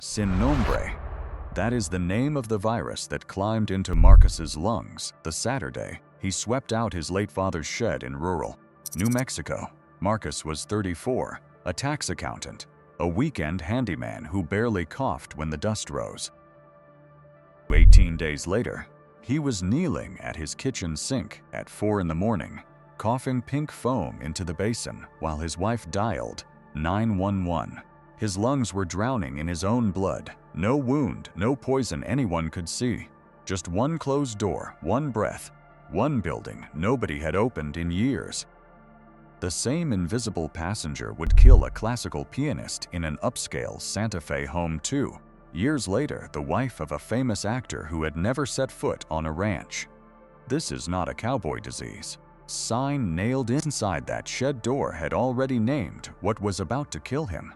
Sin Nombre. That is the name of the virus that climbed into Marcus's lungs the Saturday he swept out his late father's shed in rural New Mexico. Marcus was 34, a tax accountant, a weekend handyman who barely coughed when the dust rose. 18 days later, he was kneeling at his kitchen sink at 4 in the morning, coughing pink foam into the basin while his wife dialed 911. His lungs were drowning in his own blood. No wound, no poison anyone could see. Just one closed door, one breath, one building nobody had opened in years. The same invisible passenger would kill a classical pianist in an upscale Santa Fe home too. Years later, the wife of a famous actor who had never set foot on a ranch. This is not a cowboy disease. Sign nailed inside that shed door had already named what was about to kill him.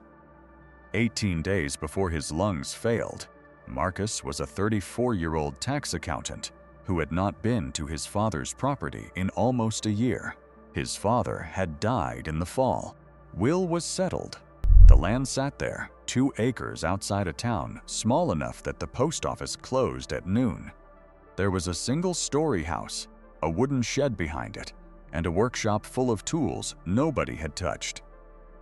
18 days before his lungs failed, Marcus was a 34-year-old tax accountant who had not been to his father's property in almost a year. His father had died in the fall. Will was settled. The land sat there, 2 acres outside a town small enough that the post office closed at noon. There was a single-story house, a wooden shed behind it, and a workshop full of tools nobody had touched.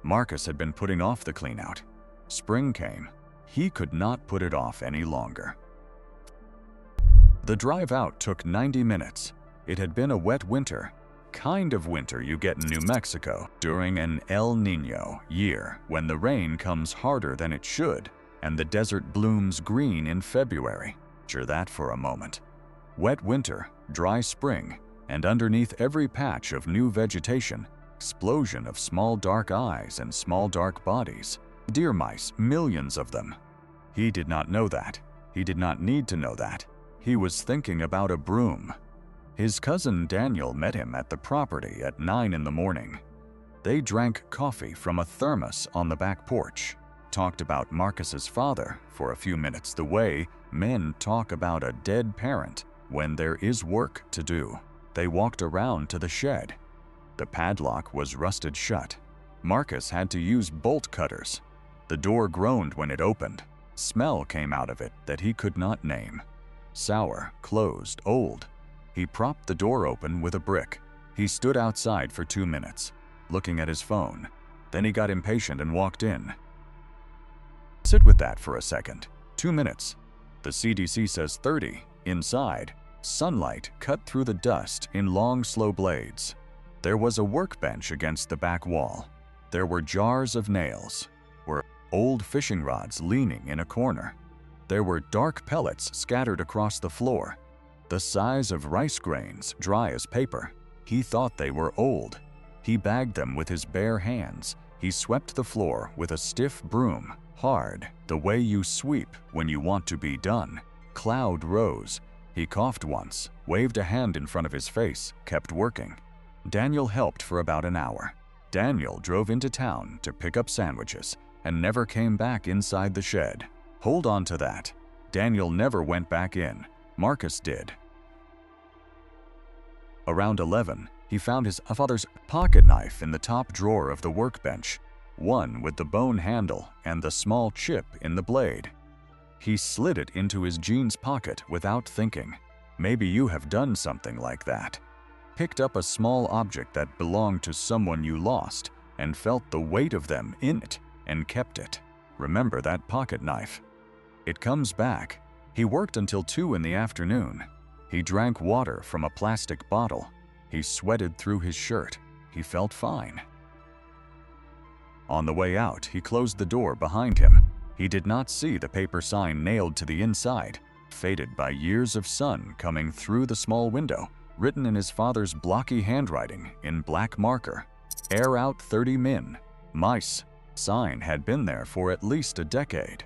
Marcus had been putting off the cleanout. Spring came. He could not put it off any longer. The drive out took 90 minutes. It had been a wet winter, kind of winter you get in New Mexico during an El Niño year when the rain comes harder than it should and the desert blooms green in February. Picture that for a moment. Wet winter, dry spring, and underneath every patch of new vegetation, explosion of small dark eyes and small dark bodies. Deer mice, millions of them. He did not know that. He did not need to know that. He was thinking about a broom. His cousin Daniel met him at the property at 9 in the morning. They drank coffee from a thermos on the back porch, talked about Marcus's father for a few minutes the way men talk about a dead parent when there is work to do. They walked around to the shed. The padlock was rusted shut. Marcus had to use bolt cutters. The door groaned when it opened. Smell came out of it that he could not name. Sour, closed, old. He propped the door open with a brick. He stood outside for 2 minutes, looking at his phone. Then he got impatient and walked in. Sit with that for a second. 2 minutes. The CDC says 30. Inside, sunlight cut through the dust in long, slow blades. There was a workbench against the back wall. There were jars of nails. Were old fishing rods leaning in a corner. There were dark pellets scattered across the floor, the size of rice grains, dry as paper. He thought they were old. He bagged them with his bare hands. He swept the floor with a stiff broom, hard, the way you sweep when you want to be done. Cloud rose. He coughed once, waved a hand in front of his face, kept working. Daniel helped for about an hour. Daniel drove into town to pick up sandwiches and never came back inside the shed. Hold on to that. Daniel never went back in. Marcus did. Around 11, he found his father's pocket knife in the top drawer of the workbench, one with the bone handle and the small chip in the blade. He slid it into his jeans pocket without thinking. Maybe you have done something like that. Picked up a small object that belonged to someone you lost and felt the weight of them in it and kept it. Remember that pocket knife. It comes back. He worked until 2 in the afternoon. He drank water from a plastic bottle. He sweated through his shirt. He felt fine. On the way out, he closed the door behind him. He did not see the paper sign nailed to the inside, faded by years of sun coming through the small window, written in his father's blocky handwriting in black marker. Air out 30 min. Mice. Sign had been there for at least a decade.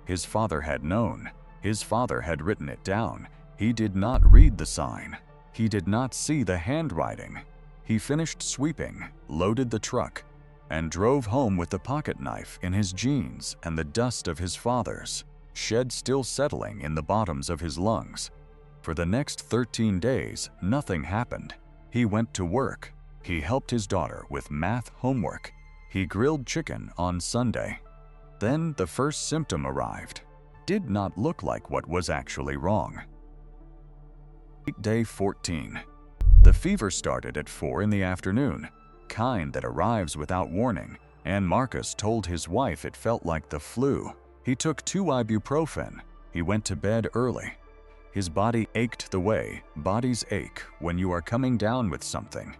His father had known. His father had written it down. He did not read the sign. He did not see the handwriting. He finished sweeping, loaded the truck, and drove home with the pocket knife in his jeans and the dust of his father's shed still settling in the bottoms of his lungs. For the next 13 days, nothing happened. He went to work. He helped his daughter with math homework. He grilled chicken on Sunday. Then the first symptom arrived. Did not look like what was actually wrong. Day 14. The fever started at 4 in the afternoon, kind that arrives without warning, and Marcus told his wife it felt like the flu. He took 2 ibuprofen. He went to bed early. His body ached the way bodies ache when you are coming down with something.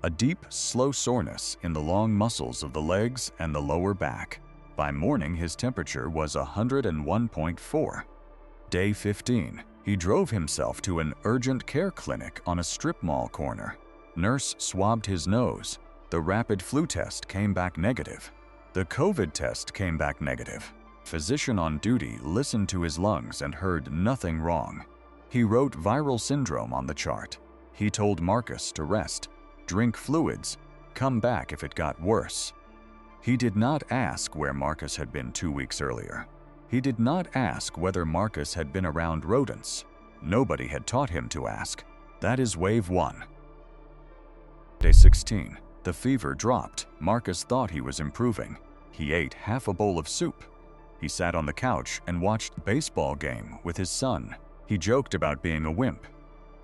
A deep, slow soreness in the long muscles of the legs and the lower back. By morning, his temperature was 101.4. Day 15. He drove himself to an urgent care clinic on a strip mall corner. Nurse swabbed his nose. The rapid flu test came back negative. The COVID test came back negative. Physician on duty listened to his lungs and heard nothing wrong. He wrote viral syndrome on the chart. He told Marcus to rest, drink fluids, come back if it got worse. He did not ask where Marcus had been 2 weeks earlier. He did not ask whether Marcus had been around rodents. Nobody had taught him to ask. That is wave 1. Day 16. The fever dropped. Marcus thought he was improving. He ate half a bowl of soup. He sat on the couch and watched a baseball game with his son. He joked about being a wimp.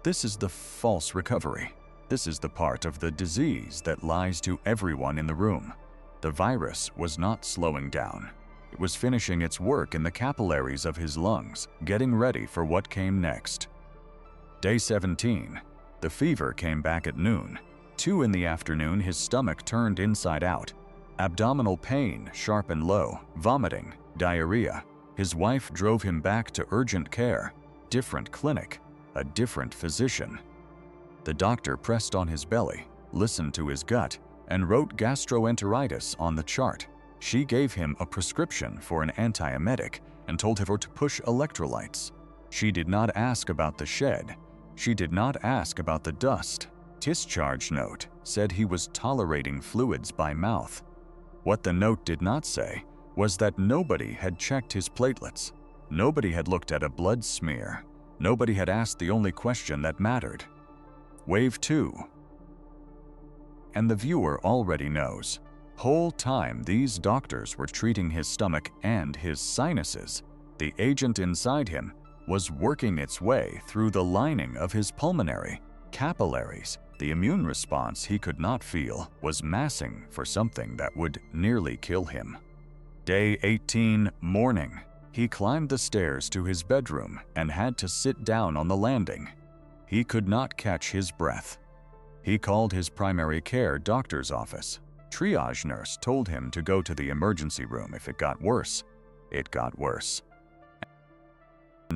This is the false recovery. This is the part of the disease that lies to everyone in the room. The virus was not slowing down. It was finishing its work in the capillaries of his lungs, getting ready for what came next. Day 17. The fever came back at noon. 2 in the afternoon, his stomach turned inside out. Abdominal pain, sharp and low, vomiting, diarrhea. His wife drove him back to urgent care. Different clinic, a different physician. The doctor pressed on his belly, listened to his gut, and wrote gastroenteritis on the chart. She gave him a prescription for an antiemetic and told him to push electrolytes. She did not ask about the shed. She did not ask about the dust. Discharge note said he was tolerating fluids by mouth. What the note did not say was that nobody had checked his platelets. Nobody had looked at a blood smear. Nobody had asked the only question that mattered. Wave 2. And the viewer already knows. Whole time these doctors were treating his stomach and his sinuses, the agent inside him was working its way through the lining of his pulmonary, capillaries. The immune response he could not feel was massing for something that would nearly kill him. Day 18, morning. He climbed the stairs to his bedroom and had to sit down on the landing. He could not catch his breath. He called his primary care doctor's office. Triage nurse told him to go to the emergency room if it got worse. It got worse.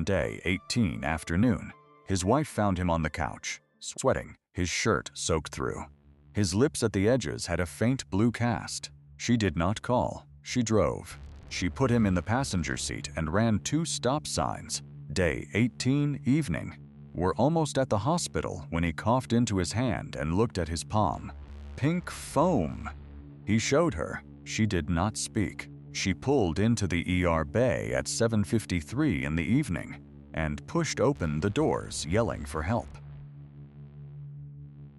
Day 18, afternoon. His wife found him on the couch, sweating, his shirt soaked through. His lips at the edges had a faint blue cast. She did not call. She drove. She put him in the passenger seat and ran 2 stop signs. Day 18, evening. We're almost at the hospital when he coughed into his hand and looked at his palm. Pink foam. He showed her. She did not speak. She pulled into the ER bay at 7:53 in the evening and pushed open the doors, yelling for help.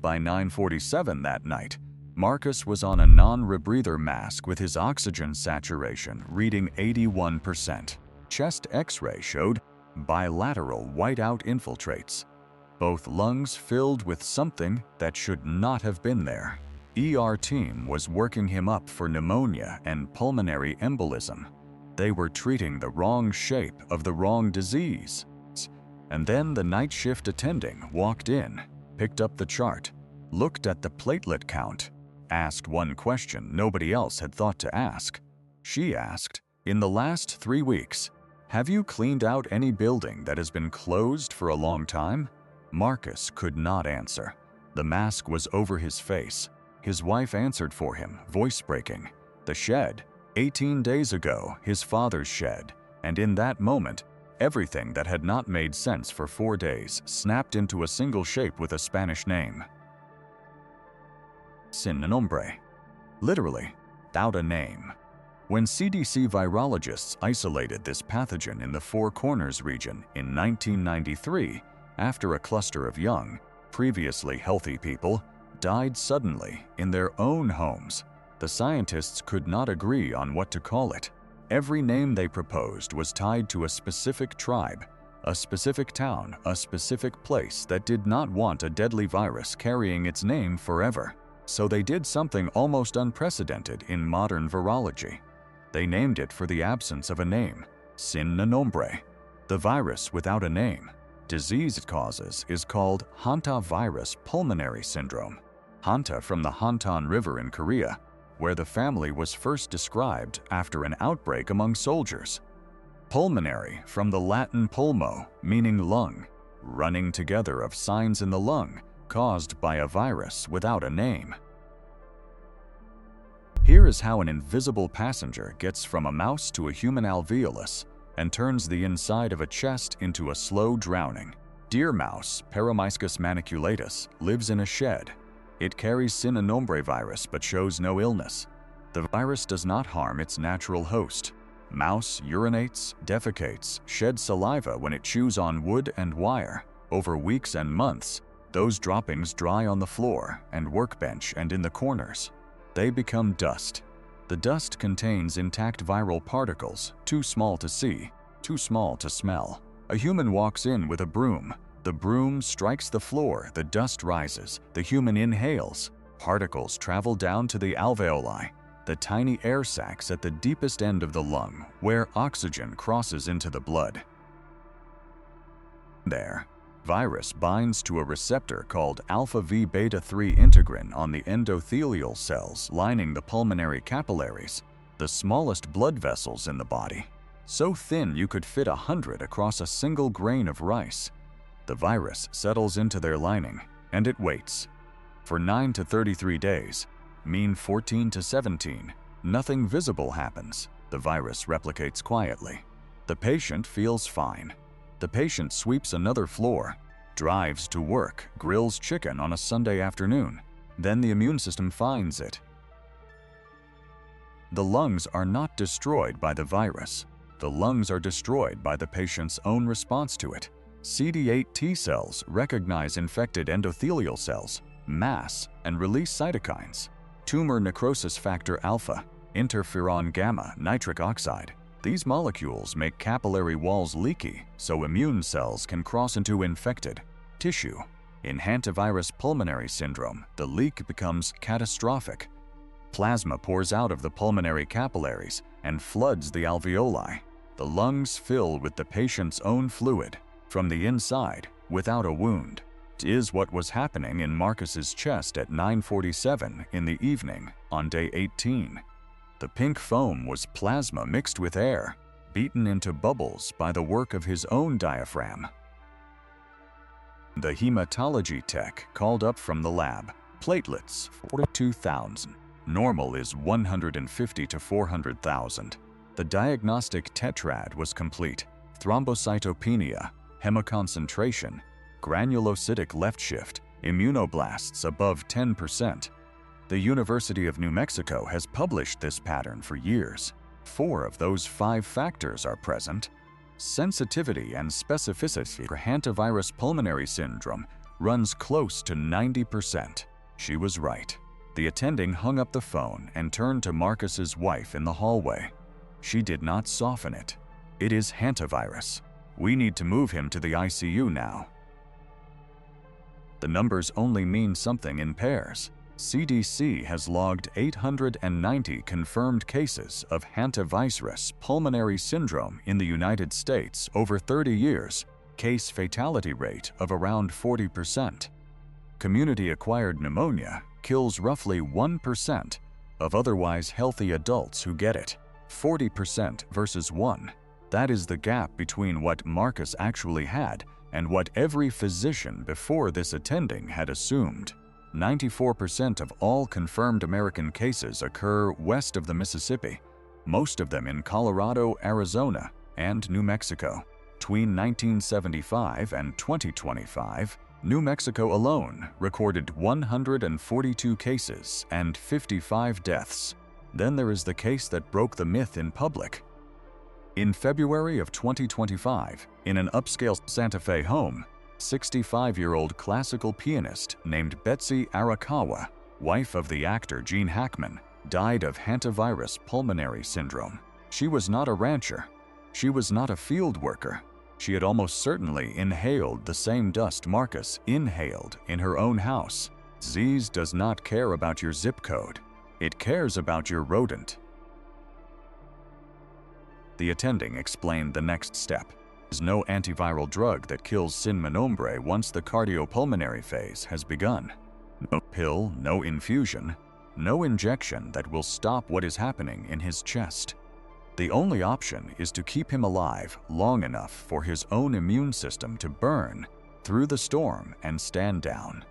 By 9:47 that night, Marcus was on a non-rebreather mask with his oxygen saturation reading 81%. Chest X-ray showed bilateral whiteout infiltrates. Both lungs filled with something that should not have been there. ER team was working him up for pneumonia and pulmonary embolism. They were treating the wrong shape of the wrong disease. And then the night shift attending walked in, picked up the chart, looked at the platelet count, asked one question nobody else had thought to ask. She asked, "In the last 3 weeks, have you cleaned out any building that has been closed for a long time?" Marcus could not answer. The mask was over his face. His wife answered for him, voice breaking. The shed. 18 days ago, his father's shed. And in that moment, everything that had not made sense for 4 days snapped into a single shape with a Spanish name. Sin Nombre. Literally, without a name. When CDC virologists isolated this pathogen in the Four Corners region in 1993, after a cluster of young, previously healthy people died suddenly in their own homes, the scientists could not agree on what to call it. Every name they proposed was tied to a specific tribe, a specific town, a specific place that did not want a deadly virus carrying its name forever. So they did something almost unprecedented in modern virology. They named it for the absence of a name, Sin Nombre, the virus without a name. Disease it causes is called hantavirus pulmonary syndrome. Hanta from the Hantan River in Korea, where the family was first described after an outbreak among soldiers. Pulmonary from the Latin pulmo, meaning lung, running together of signs in the lung caused by a virus without a name. Here is how an invisible passenger gets from a mouse to a human alveolus and turns the inside of a chest into a slow drowning. Deer mouse, Paromyscus maniculatus, lives in a shed. It carries Sin Nombre virus but shows no illness. The virus does not harm its natural host. Mouse urinates, defecates, sheds saliva when it chews on wood and wire. Over weeks and months, those droppings dry on the floor and workbench and in the corners. They become dust. The dust contains intact viral particles, too small to see, too small to smell. A human walks in with a broom. The broom strikes the floor, the dust rises, the human inhales. Particles travel down to the alveoli, the tiny air sacs at the deepest end of the lung, where oxygen crosses into the blood. There, virus binds to a receptor called alpha-V beta-3 integrin on the endothelial cells lining the pulmonary capillaries, the smallest blood vessels in the body. So thin you could fit 100 across a single grain of rice. The virus settles into their lining, and it waits. For 9 to 33 days, mean 14 to 17, nothing visible happens. The virus replicates quietly. The patient feels fine. The patient sweeps another floor, drives to work, grills chicken on a Sunday afternoon. Then the immune system finds it. The lungs are not destroyed by the virus. The lungs are destroyed by the patient's own response to it. CD8 T cells recognize infected endothelial cells, mass, and release cytokines. Tumor necrosis factor alpha, interferon gamma, nitric oxide. These molecules make capillary walls leaky so immune cells can cross into infected tissue. In hantavirus pulmonary syndrome, the leak becomes catastrophic. Plasma pours out of the pulmonary capillaries and floods the alveoli. The lungs fill with the patient's own fluid from the inside without a wound. It is what was happening in Marcus's chest at 9:47 in the evening on day 18. The pink foam was plasma mixed with air, beaten into bubbles by the work of his own diaphragm. The hematology tech called up from the lab, platelets 42,000. Normal is 150 to 400,000. The diagnostic tetrad was complete. Thrombocytopenia, hemoconcentration, granulocytic left shift, immunoblasts above 10%. The University of New Mexico has published this pattern for years. 4 of those 5 factors are present. Sensitivity and specificity for hantavirus pulmonary syndrome runs close to 90%. She was right. The attending hung up the phone and turned to Marcus's wife in the hallway. She did not soften it. It is hantavirus. We need to move him to the ICU now. The numbers only mean something in pairs. CDC has logged 890 confirmed cases of hantavirus pulmonary syndrome in the United States over 30 years, case fatality rate of around 40%. Community-acquired pneumonia kills roughly 1% of otherwise healthy adults who get it. 40% versus 1. That is the gap between what Marcus actually had and what every physician before this attending had assumed. 94% of all confirmed American cases occur west of the Mississippi, most of them in Colorado, Arizona, and New Mexico. Between 1975 and 2025, New Mexico alone recorded 142 cases and 55 deaths. Then there is the case that broke the myth in public. In February of 2025, in an upscale Santa Fe home, 65-year-old classical pianist named Betsy Arakawa, wife of the actor Gene Hackman, died of hantavirus pulmonary syndrome. She was not a rancher. She was not a field worker. She had almost certainly inhaled the same dust Marcus inhaled in her own house. Disease does not care about your zip code. It cares about your rodent. The attending explained the next step. There is no antiviral drug that kills Sin Nombre once the cardiopulmonary phase has begun. No pill, no infusion, no injection that will stop what is happening in his chest. The only option is to keep him alive long enough for his own immune system to burn through the storm and stand down.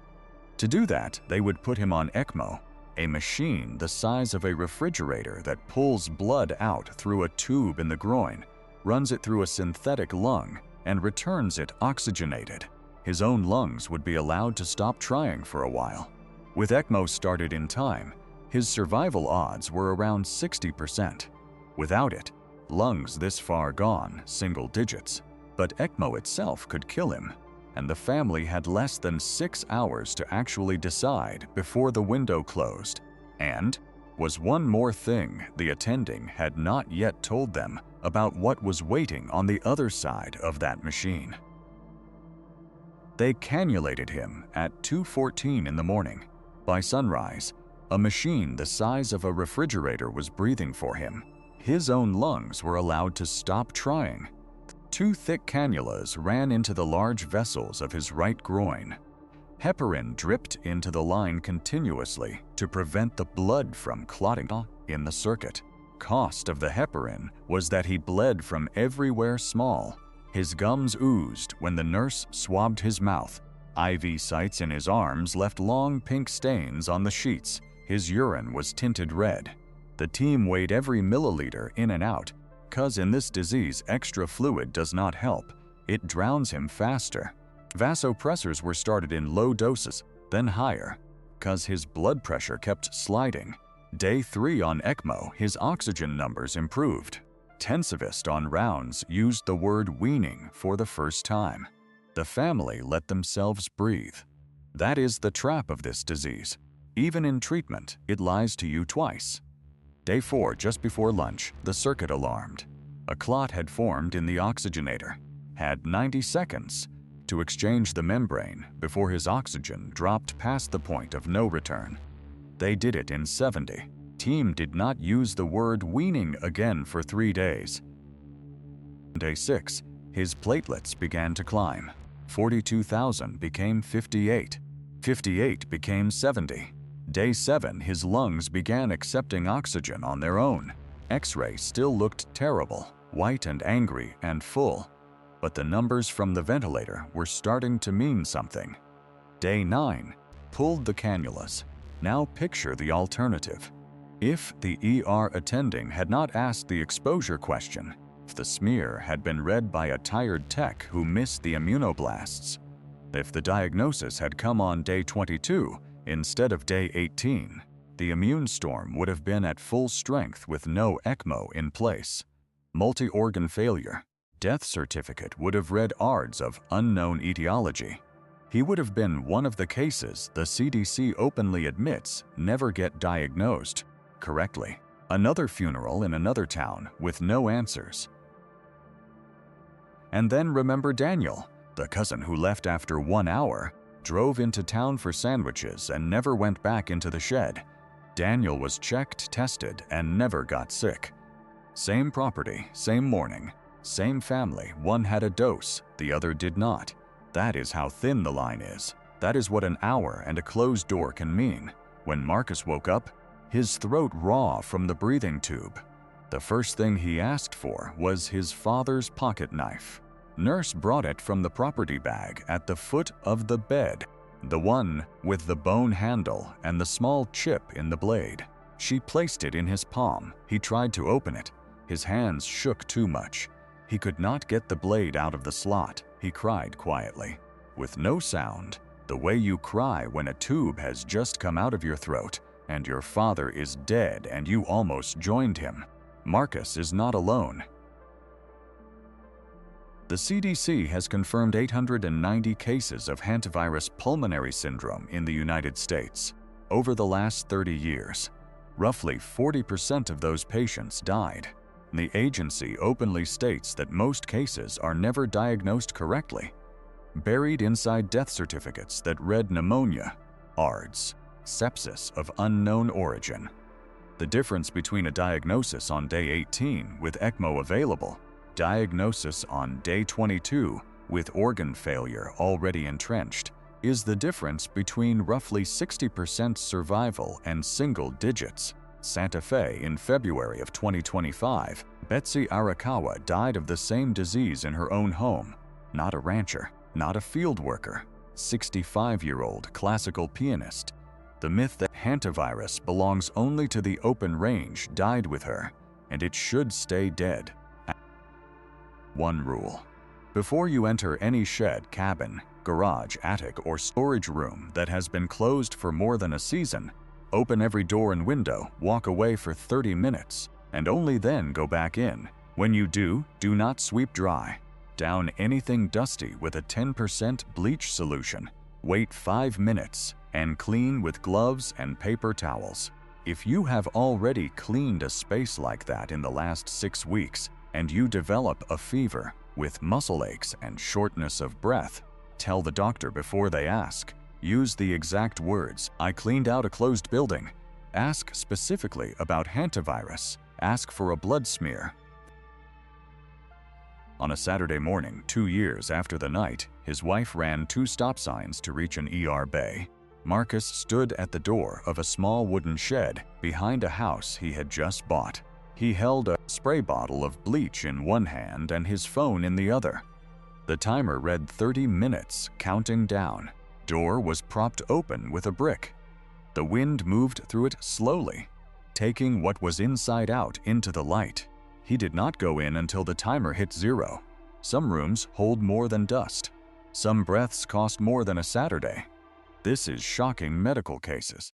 To do that, they would put him on ECMO, a machine the size of a refrigerator that pulls blood out through a tube in the groin, runs it through a synthetic lung, and returns it oxygenated. His own lungs would be allowed to stop trying for a while. With ECMO started in time, his survival odds were around 60%. Without it, lungs this far gone, single digits. But ECMO itself could kill him, and the family had less than 6 hours to actually decide before the window closed. And was one more thing the attending had not yet told them about what was waiting on the other side of that machine. They cannulated him at 2:14 in the morning. By sunrise, a machine the size of a refrigerator was breathing for him. His own lungs were allowed to stop trying. 2 thick cannulas ran into the large vessels of his right groin. Heparin dripped into the line continuously to prevent the blood from clotting in the circuit. Cost of the heparin was that he bled from everywhere small. His gums oozed when the nurse swabbed his mouth. IV sites in his arms left long pink stains on the sheets. His urine was tinted red. The team weighed every milliliter in and out, 'cause in this disease extra fluid does not help. It drowns him faster. Vasopressors were started in low doses, then higher, 'cause his blood pressure kept sliding. Day 3 on ECMO, his oxygen numbers improved. Intensivist on rounds used the word weaning for the first time. The family let themselves breathe. That is the trap of this disease. Even in treatment, it lies to you twice. Day 4, just before lunch, the circuit alarmed. A clot had formed in the oxygenator. Had 90 seconds to exchange the membrane before his oxygen dropped past the point of no return. They did it in 70. Team did not use the word weaning again for 3 days. Day 6, his platelets began to climb. 42,000 became 58. 58 became 70. Day 7, his lungs began accepting oxygen on their own. X-ray still looked terrible, white and angry and full, but the numbers from the ventilator were starting to mean something. Day 9, pulled the cannulas. Now picture the alternative. If the ER attending had not asked the exposure question, if the smear had been read by a tired tech who missed the immunoblasts, if the diagnosis had come on day 22, instead of day 18, the immune storm would have been at full strength with no ECMO in place. Multi-organ failure. Death certificate would have read ARDS of unknown etiology. He would have been one of the cases the CDC openly admits never get diagnosed correctly. Another funeral in another town with no answers. And then remember Daniel, the cousin who left after 1 hour, drove into town for sandwiches and never went back into the shed. Daniel was checked, tested, and never got sick. Same property, same morning, same family. One had a dose, the other did not. That is how thin the line is. That is what an hour and a closed door can mean. When Marcus woke up, his throat raw from the breathing tube. The first thing he asked for was his father's pocket knife. Nurse brought it from the property bag at the foot of the bed, the one with the bone handle and the small chip in the blade. She placed it in his palm. He tried to open it. His hands shook too much. He could not get the blade out of the slot. He cried quietly, with no sound, the way you cry when a tube has just come out of your throat and your father is dead and you almost joined him. Marcus is not alone. The CDC has confirmed 890 cases of hantavirus pulmonary syndrome in the United States. Over the last 30 years, roughly 40% of those patients died. The agency openly states that most cases are never diagnosed correctly. Buried inside death certificates that read pneumonia, ARDS, sepsis of unknown origin. The difference between a diagnosis on day 18 with ECMO available, diagnosis on day 22 with organ failure already entrenched, is the difference between roughly 60% survival and single digits. Santa Fe in February of 2025, Betsy Arakawa died of the same disease in her own home. Not a rancher, not a field worker, 65-year-old classical pianist. The myth that hantavirus belongs only to the open range died with her, and it should stay dead. One rule: before you enter any shed, cabin, garage, attic, or storage room that has been closed for more than a season, open every door and window, walk away for 30 minutes, and only then go back in. When you do not sweep dry. Down anything dusty with a 10% bleach solution. Wait 5 minutes and clean with gloves and paper towels. If you have already cleaned a space like that in the last 6 weeks and you develop a fever with muscle aches and shortness of breath, tell the doctor before they ask. Use the exact words, "I cleaned out a closed building." Ask specifically about hantavirus. Ask for a blood smear. On a Saturday morning, 2 years after the night, his wife ran 2 stop signs to reach an ER bay. Marcus stood at the door of a small wooden shed behind a house he had just bought. He held a spray bottle of bleach in one hand and his phone in the other. The timer read 30 minutes, counting down. Door was propped open with a brick. The wind moved through it slowly, taking what was inside out into the light. He did not go in until the timer hit 0. Some rooms hold more than dust. Some breaths cost more than a Saturday. This is shocking medical cases.